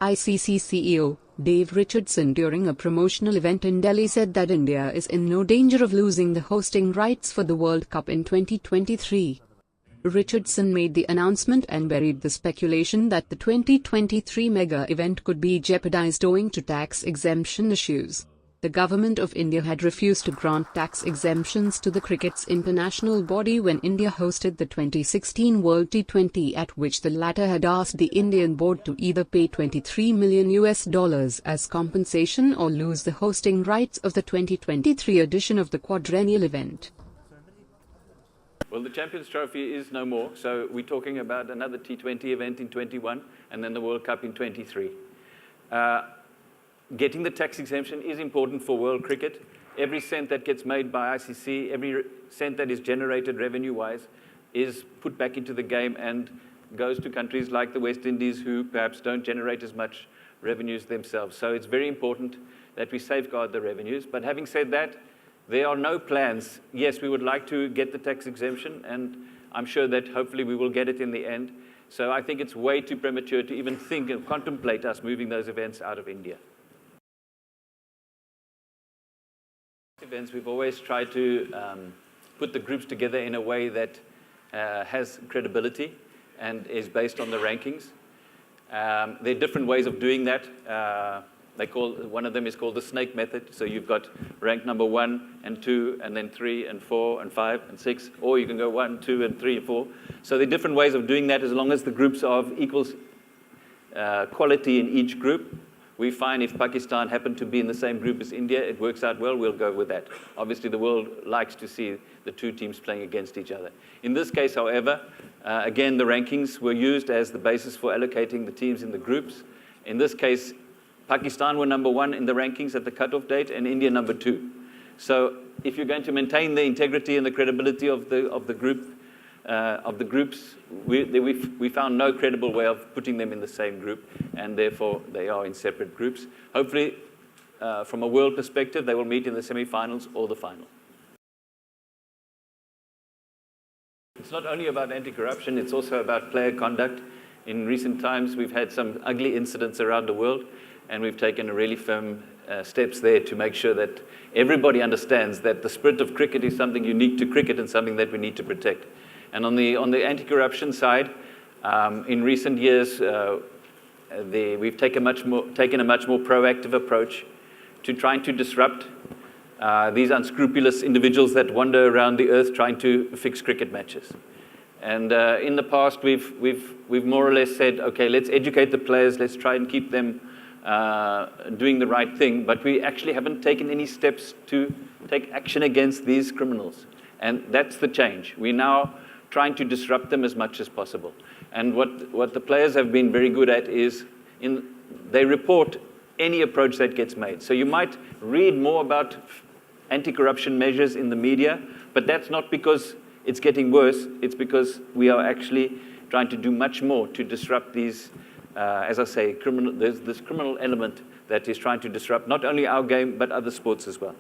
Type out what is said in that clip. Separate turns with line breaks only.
ICC CEO, Richardson, during a promotional event in Delhi, said that India is in no danger of losing the hosting rights for the World Cup in 2023. Richardson made the announcement and buried the speculation that the 2023 mega event could be jeopardized owing to tax exemption issues. The government of India had refused to grant tax exemptions to the cricket's international body when India hosted the 2016 World T20, at which the latter had asked the Indian board to either pay $23 million as compensation or lose the hosting rights of the 2023 edition of the quadrennial event.
Well, the Champions Trophy is no more, so we're talking about another T20 event in 21 and then the World Cup in 23. Getting the tax exemption is important for world cricket. Every cent that gets made by ICC, every cent that is generated revenue-wise, is put back into the game and goes to countries like the West Indies, who perhaps don't generate as much revenues themselves. So it's very important that we safeguard the revenues. But having said that, there are no plans. Yes, we would like to get the tax exemption, and I'm sure that hopefully we will get it in the end. So I think it's way too premature to even think and contemplate us moving those events out of India. Events, we've always tried to put the groups together in a way that has credibility and is based on the rankings. There are different ways of doing that. One of them is called the snake method. So you've got rank number 1 and 2, and then 3 and 4 and 5 and 6, or you can go 1, 2, and 3 and 4. So there are different ways of doing that, as long as the groups are of equal quality in each group. We find if Pakistan happened to be in the same group as India, it works out well, we'll go with that. Obviously, the world likes to see the two teams playing against each other. In this case, however, again, the rankings were used as the basis for allocating the teams in the groups. In this case, Pakistan were number 1 in the rankings at the cutoff date, and India number 2. So if you're going to maintain the integrity and the credibility of the groups, we found no credible way of putting them in the same group, and therefore they are in separate groups. Hopefully, from a world perspective, they will meet in the semi-finals or the final. It's not only about anti-corruption, it's also about player conduct. In recent times, we've had some ugly incidents around the world, and we've taken really firm steps there to make sure that everybody understands that the spirit of cricket is something unique to cricket and something that we need to protect. And on the anti-corruption side, in recent years, we've taken a much more proactive approach to trying to disrupt these unscrupulous individuals that wander around the earth trying to fix cricket matches. And in the past, we've more or less said, okay, let's educate the players, let's try and keep them doing the right thing, but we actually haven't taken any steps to take action against these criminals. And that's the change. We're now trying to disrupt them as much as possible. And what the players have been very good at is they report any approach that gets made. So you might read more about anti-corruption measures in the media, but that's not because it's getting worse, it's because we are actually trying to do much more to disrupt these, as I say, there's this criminal element that is trying to disrupt not only our game, but other sports as well.